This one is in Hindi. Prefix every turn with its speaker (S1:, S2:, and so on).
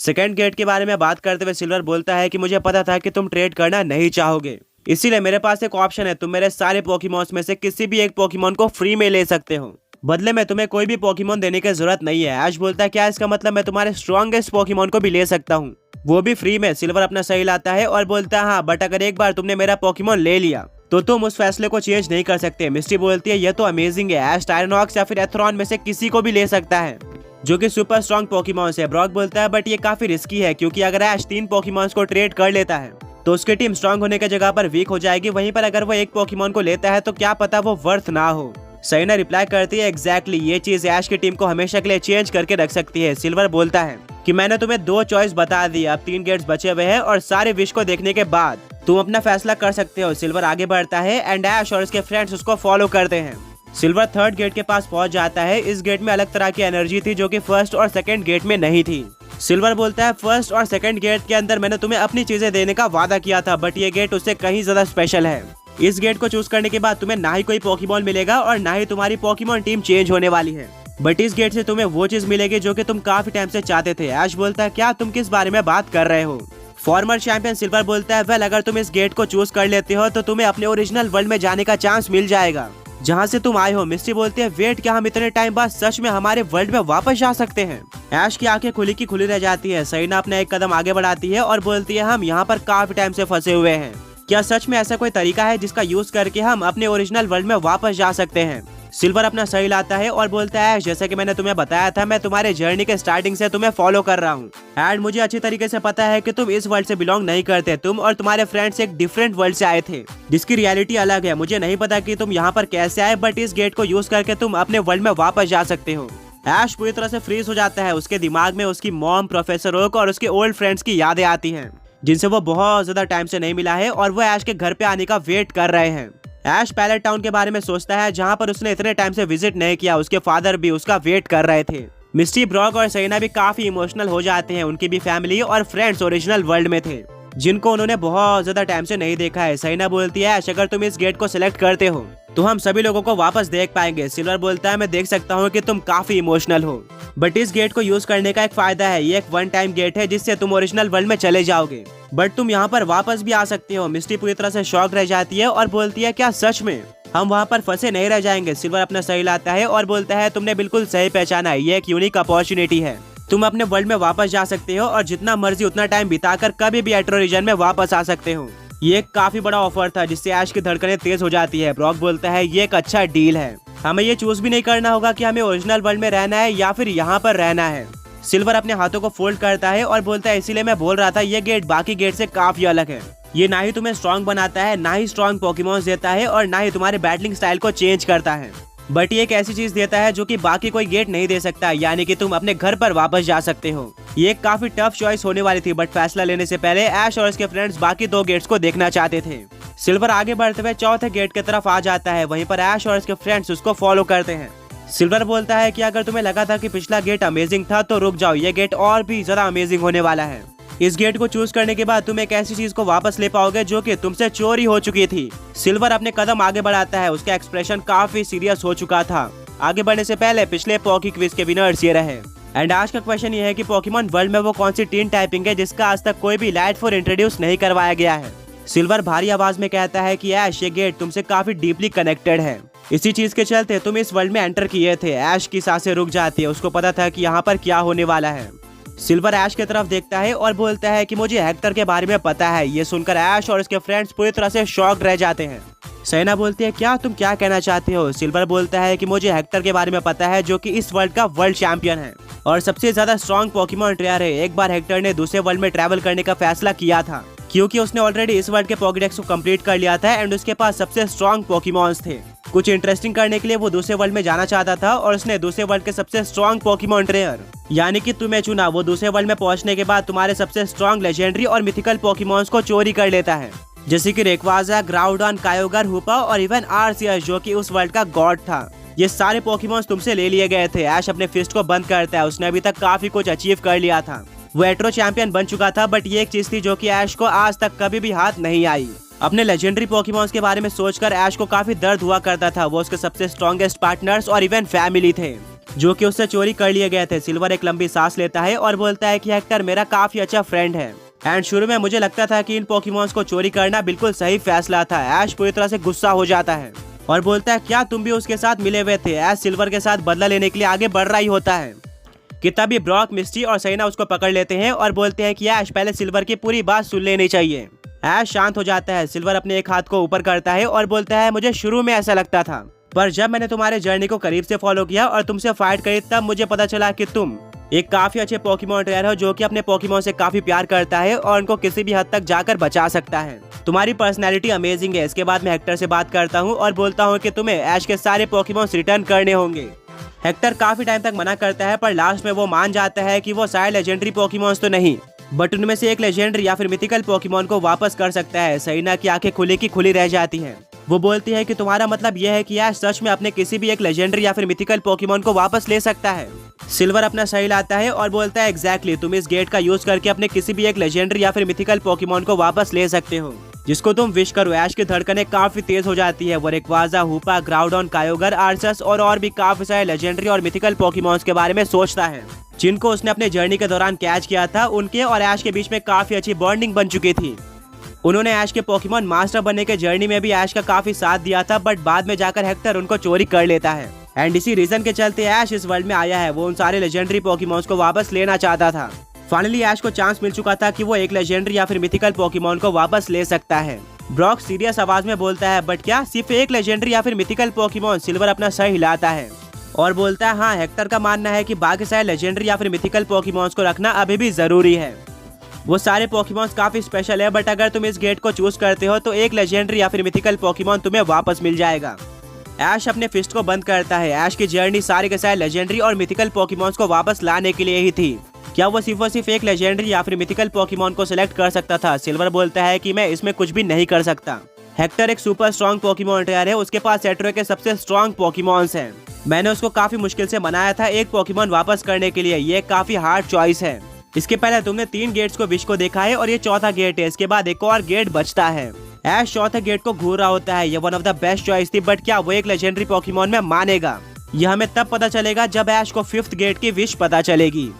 S1: सेकंड गेट के बारे में बात करते हुए सिल्वर बोलता है कि मुझे पता था कि तुम ट्रेड करना नहीं चाहोगे, इसीलिए मेरे पास एक ऑप्शन है, तुम मेरे सारे पोकेमॉन्स में से किसी भी एक पोकेमॉन को फ्री में ले सकते हो। बदले में तुम्हें कोई भी पोकेमॉन देने की जरूरत नहीं है। ऐश बोलता है क्या इसका मतलब मैं तुम्हारे स्ट्रॉन्गेस्ट पोकेमॉन को भी ले सकता हूँ, वो भी फ्री में। सिल्वर अपना सही लाता है और बोलता है हाँ, बट अगर एक बार तुमने मेरा पोकेमॉन ले लिया तो तुम उस फैसले को चेंज नहीं कर सकते। मिस्टी बोलती है ये तो अमेजिंग है, ऐश टायरनॉक्स या फिर एथरॉन में से किसी को भी ले सकता है जो कि सुपर स्ट्रॉन्ग पोकेमॉन्स है। ब्रॉक बोलता है बट ये काफी रिस्की है, क्योंकि अगर ऐश 3 पोकेमॉन्स को ट्रेड कर लेता है तो उसकी टीम स्ट्रॉन्ग होने की जगह पर वीक हो जाएगी। वहीं पर अगर वो एक पोकेमॉन को लेता है तो क्या पता वो वर्थ ना हो। सैना रिप्लाई करती है एग्जैक्टली, ये चीज ऐश की टीम को हमेशा के लिए चेंज करके रख सकती है। सिल्वर बोलता है कि मैंने तुम्हें 2 चॉइस बता दी, अब 3 गेट्स बचे हुए हैं और सारे विश को देखने के बाद तुम अपना फैसला कर सकते हो। सिल्वर आगे बढ़ता है एंड ऐश और उसके फ्रेंड्स उसको फॉलो करते हैं। सिल्वर 3rd गेट के पास पहुंच जाता है। इस गेट में अलग तरह की एनर्जी थी जो कि 1st और 2nd गेट में नहीं थी। सिल्वर बोलता है 1st और 2nd गेट के अंदर मैंने तुम्हें अपनी चीजें देने का वादा किया था, बट ये गेट उससे कहीं ज्यादा स्पेशल है। इस गेट को चूज करने के बाद तुम्हें ना ही कोई पोकेमॉन मिलेगा और ना ही तुम्हारी पोकेमॉन टीम चेंज होने वाली है, बट इस गेट से तुम्हें वो चीज मिलेगी जो कि तुम काफी टाइम से चाहते थे। ऐश बोलता है क्या तुम किस बारे में बात कर रहे हो। फॉर्मर चैंपियन सिल्वर बोलता है वेल, अगर तुम इस गेट को चूज कर लेते हो तो तुम्हें अपने ओरिजिनल वर्ल्ड में जाने का चांस मिल जाएगा जहाँ से तुम आए हो। मिस्टी बोलती है वेट, क्या हम इतने टाइम बाद सच में हमारे वर्ल्ड में वापस जा सकते हैं। ऐश की आंखें खुली की खुली रह जाती है। सैना अपना एक कदम आगे बढ़ाती है और बोलती है हम यहाँ पर काफी टाइम से फंसे हुए हैं, क्या सच में ऐसा कोई तरीका है जिसका यूज करके हम अपने ओरिजिनल वर्ल्ड में वापस जा सकते हैं। सिल्वर अपना सही लाता है और बोलता है जैसे कि मैंने तुम्हें बताया था, मैं तुम्हारे जर्नी के स्टार्टिंग से तुम्हें फॉलो कर रहा हूँ एंड मुझे अच्छी तरीके से पता है कि तुम इस वर्ल्ड से बिलोंग नहीं करते। तुम और तुम्हारे फ्रेंड्स एक डिफरेंट वर्ल्ड से आए थे जिसकी रियलिटी अलग है। मुझे नहीं पता कि तुम यहाँ पर कैसे आए, बट इस गेट को यूज करके तुम अपने वर्ल्ड में वापस जा सकते हो। ऐश पूरी तरह से फ्रीज हो जाता है। उसके दिमाग में उसकी मॉम, प्रोफेसर ओक और उसके ओल्ड फ्रेंड्स की यादें आती हैं जिनसे वो बहुत ज्यादा टाइम से नहीं मिला है और वो ऐश के घर पे आने का वेट कर रहे हैं। ऐश पैलेट टाउन के बारे में सोचता है जहाँ पर उसने इतने टाइम से विजिट नहीं किया। उसके फादर भी उसका वेट कर रहे थे। मिस्टी, ब्रॉक और सैना भी काफी इमोशनल हो जाते हैं। उनकी भी फैमिली और फ्रेंड्स ओरिजिनल वर्ल्ड में थे जिनको उन्होंने बहुत ज्यादा टाइम से नहीं देखा है। सैना बोलती है ऐश, अगर तुम इस गेट को सिलेक्ट करते हो तो हम सभी लोगों को वापस देख पाएंगे। सिल्वर बोलता है मैं देख सकता हूँ कि तुम काफी इमोशनल हो, बट इस गेट को यूज करने का एक फायदा है, ये एक 1 टाइम गेट है जिससे तुम ओरिजिनल वर्ल्ड में चले जाओगे, बट तुम यहाँ पर वापस भी आ सकते हो। मिस्टी पूरी तरह से शॉक रह जाती है और बोलती है क्या सच में हम वहाँ पर फंसे नहीं रह जाएंगे। सिल्वर अपना सही लाता है और बोलता है तुमने बिल्कुल सही पहचाना है, ये एक यूनिक अपॉर्चुनिटी है। तुम अपने वर्ल्ड में वापस जा सकते हो और जितना मर्जी उतना टाइम बिताकर कभी भी एट्रो रीजन में वापस आ सकते हो। ये एक काफी बड़ा ऑफर था जिससे ऐश की धड़कनें तेज हो जाती है। ब्रॉक बोलता है ये एक अच्छा डील है, हमें ये चूज भी नहीं करना होगा कि हमें ओरिजिनल वर्ल्ड में रहना है या फिर यहाँ पर रहना है। सिल्वर अपने हाथों को फोल्ड करता है और बोलता है इसीलिए मैं बोल रहा था ये गेट बाकी गेट से काफी अलग है। ये ना ही तुम्हें स्ट्रॉन्ग बनाता है, ना ही स्ट्रॉन्ग पोकेमॉन्स देता है और ना ही तुम्हारे बैटलिंग स्टाइल को चेंज करता है, बट ये एक ऐसी चीज देता है जो कि बाकी कोई गेट नहीं दे सकता, यानी कि तुम अपने घर पर वापस जा सकते हो। ये एक काफी टफ चॉइस होने वाली थी, बट फैसला लेने से पहले ऐश और उसके फ्रेंड्स बाकी 2 गेट्स को देखना चाहते थे। सिल्वर आगे बढ़ते हुए 4थे गेट की तरफ आ जाता है। वहीं पर ऐश और उसके फ्रेंड्स उसको फॉलो करते हैं। सिल्वर बोलता है कि अगर तुम्हें लगा था कि पिछला गेट अमेजिंग था तो रुक जाओ, ये गेट और भी ज्यादा अमेजिंग होने वाला है। इस गेट को चूज करने के बाद तुम एक ऐसी चीज को वापस ले पाओगे जो कि तुमसे चोरी हो चुकी थी। सिल्वर अपने कदम आगे बढ़ाता है। उसका एक्सप्रेशन काफी सीरियस हो चुका था। आगे बढ़ने से पहले पिछले पॉकी क्विज के विनर्स ये रहे एंड आज का क्वेश्चन ये है कि पोकेमॉन वर्ल्ड में वो कौन सी 3 टाइपिंग है जिसका आज तक कोई भी लाइट फोर इंट्रोड्यूस नहीं करवाया गया है। सिल्वर भारी आवाज में कहता है कि ऐश ये गेट तुमसे काफी डीपली कनेक्टेड है, इसी चीज के चलते तुम इस वर्ल्ड में एंटर किए थे। ऐश की सांसें रुक जाती है, उसको पता था कि यहाँ पर क्या होने वाला है। सिल्वर ऐश की तरफ देखता है और बोलता है कि मुझे हेक्टर के बारे में पता है। ये सुनकर ऐश और उसके फ्रेंड्स पूरी तरह से शॉक्ड रह जाते हैं। सैना बोलती है क्या तुम क्या कहना चाहते हो। सिल्वर बोलता है कि मुझे हेक्टर के बारे में पता है जो कि इस वर्ल्ड का वर्ल्ड चैंपियन है और सबसे ज्यादा स्ट्रॉन्ग पोकेमॉन ट्रेनर है। एक बार हेक्टर ने दूसरे वर्ल्ड में ट्रैवल करने का फैसला किया था क्योंकि उसने ऑलरेडी इस वर्ल्ड के पोकेडेक्स को कंप्लीट कर लिया था एंड उसके पास सबसे स्ट्रॉन्ग पोकेमॉन्स थे। कुछ इंटरेस्टिंग करने के लिए वो दूसरे वर्ल्ड में जाना चाहता था और उसने दूसरे वर्ल्ड के सबसे स्ट्रॉन्ग पोकेमॉन ट्रेनर यानी कि तुम्हें चुना। वो दूसरे वर्ल्ड में पहुंचने के बाद तुम्हारे सबसे स्ट्रॉन्ग लेजेंडरी और मिथिकल पोकेमॉन्स को चोरी कर लेता है, जैसे कि रेक्वाजा, ग्राउडन, कायोगर, हुपा और इवन आर्सियस जो कि उस वर्ल्ड का गॉड था। ये सारे पोकेमॉन्स तुमसे ले लिए गए थे। ऐश अपने फिस्ट को बंद करता है। उसने अभी तक काफी कुछ अचीव कर लिया था। वो एट्रो चैंपियन बन चुका था, बट ये एक चीज थी जो कि ऐश को आज तक कभी भी हाथ नहीं आई। अपने लेजेंडरी पोकेमॉन्स के बारे में सोचकर ऐश को काफी दर्द हुआ करता था। वो उसके सबसे स्ट्रॉन्गेस्ट पार्टनर्स और इवन फैमिली थे। जो कि उससे चोरी कर लिए गए थे। सिल्वर एक लंबी सांस लेता है और बोलता है कि हेक्टर मेरा काफी अच्छा फ्रेंड है। एंड शुरू में मुझे लगता था कि इन पोकेमॉन्स को चोरी करना बिल्कुल सही फैसला था। ऐश पूरी तरह से गुस्सा हो जाता है और बोलता है क्या तुम भी उसके साथ मिले हुए थे। ऐश सिल्वर के साथ बदला लेने के लिए आगे बढ़ रहा ही होता है कि तभी ब्रॉक, मिस्टी और सैना उसको पकड़ लेते हैं और बोलते हैं कि ऐश पहले सिल्वर की पूरी बात सुन लेनी चाहिए। ऐश शांत हो जाता है। सिल्वर अपने एक हाथ को ऊपर करता है और बोलता है मुझे शुरू में ऐसा लगता था, पर जब मैंने तुम्हारे जर्नी को करीब से फॉलो किया और तुमसे फाइट करी तब मुझे पता चला कि तुम एक काफी अच्छे पोकेमॉन ट्रेनर हो जो कि अपने पोकेमॉन से काफी प्यार करता है और उनको किसी भी हद तक जाकर बचा सकता है। तुम्हारी पर्सनैलिटी अमेजिंग है। इसके बाद मैं हेक्टर से बात करता हूँ और बोलता हूँ कि तुम्हें ऐश के सारे पोकेमॉन्स रिटर्न करने होंगे। हेक्टर काफी टाइम तक मना करता है पर लास्ट में वो मान जाता है कि वो शायद लेजेंडरी पोकेमॉन्स तो नहीं बट उनमें से एक लेजेंडरी या फिर मिथिकल पोकेमॉन को वापस कर सकता है। सैना की आंखें खुली की खुली रह जाती हैं। वो बोलती है कि तुम्हारा मतलब यह है कि ऐश सच में अपने किसी भी एक लेजेंडरी या फिर मिथिकल पोकेमॉन को वापस ले सकता है। सिल्वर अपना सही लाता है और बोलता है एग्जैक्टली, तुम इस गेट का यूज करके अपने किसी भी एक लेजेंडरी या फिर मिथिकल पोकेमॉन को वापस ले सकते हो जिसको तुम विश करो। ऐश की धड़कनें काफी तेज हो जाती है। वो रेक्वाजा, हूपा, ग्राउडॉन, कायोगर, आर्सस और भी काफी सारे लेजेंडरी और मिथिकल पोकेमॉन्स के बारे में सोचता है जिनको उसने अपने जर्नी के दौरान कैच किया था। उनके और ऐश के बीच में काफी अच्छी बॉन्डिंग बन चुकी थी। उन्होंने ऐश के पोकेमॉन मास्टर बनने के जर्नी में भी ऐश का काफी साथ दिया था बट बाद में जाकर हेक्टर उनको चोरी कर लेता है एंड इसी रीजन के चलते ऐश इस वर्ल्ड में आया है। वो उन सारे लेजेंडरी पोकेमॉन्स को वापस लेना चाहता था। फाइनली ऐश को चांस मिल चुका था कि वो एक लेजेंडरी या फिर मिथिकल पोकेमॉन को वापस ले सकता है। ब्रॉक सीरियस आवाज में बोलता है बट क्या सिर्फ एक लेजेंडरी या फिर मिथिकल पोकेमॉन? सिल्वर अपना सर हिलाता है और बोलता है हाँ, हेक्टर का मानना है कि बाकी सारे लेजेंडरी या फिर मिथिकल पोकेमॉन्स को रखना अभी भी जरूरी है। वो सारे पोकेमॉन्स काफी स्पेशल है बट अगर तुम इस गेट को चूज करते हो तो एक लेजेंडरी या फिर मिथिकल पोकेमॉन तुम्हें वापस मिल जाएगा। ऐश अपने फिस्ट को बंद करता है। ऐश की जर्नी सारे के सारे लेजेंडरी और मिथिकल पोकेमॉन्स को वापस लाने के लिए ही थी। क्या वो सिर्फ और सिर्फ एक लेजेंडरी या फिर मिथिकल पोकेमॉन को सिलेक्ट कर सकता था? सिल्वर बोलता है कि मैं इसमें कुछ भी नहीं कर सकता। हेक्टर एक सुपर स्ट्रॉन्ग पोकेमॉन ट्रेनर है। उसके पास सेट्रो के सबसे स्ट्रॉन्ग पोकेमॉन्स हैं। मैंने उसको काफी मुश्किल से मनाया था एक पोकेमॉन वापस करने के लिए। ये काफी हार्ड चॉइस है। इसके पहले तुमने 3 गेट्स को विश को देखा है और ये चौथा गेट है। इसके बाद एक और गेट बचता है। ऐश चौथे गेट को घूर रहा होता है। ये one of the best choice थी बट क्या वो एक लेजेंडरी पोकेमॉन में मानेगा? यह हमें तब पता चलेगा जब ऐश को 5th गेट की विश पता चलेगी।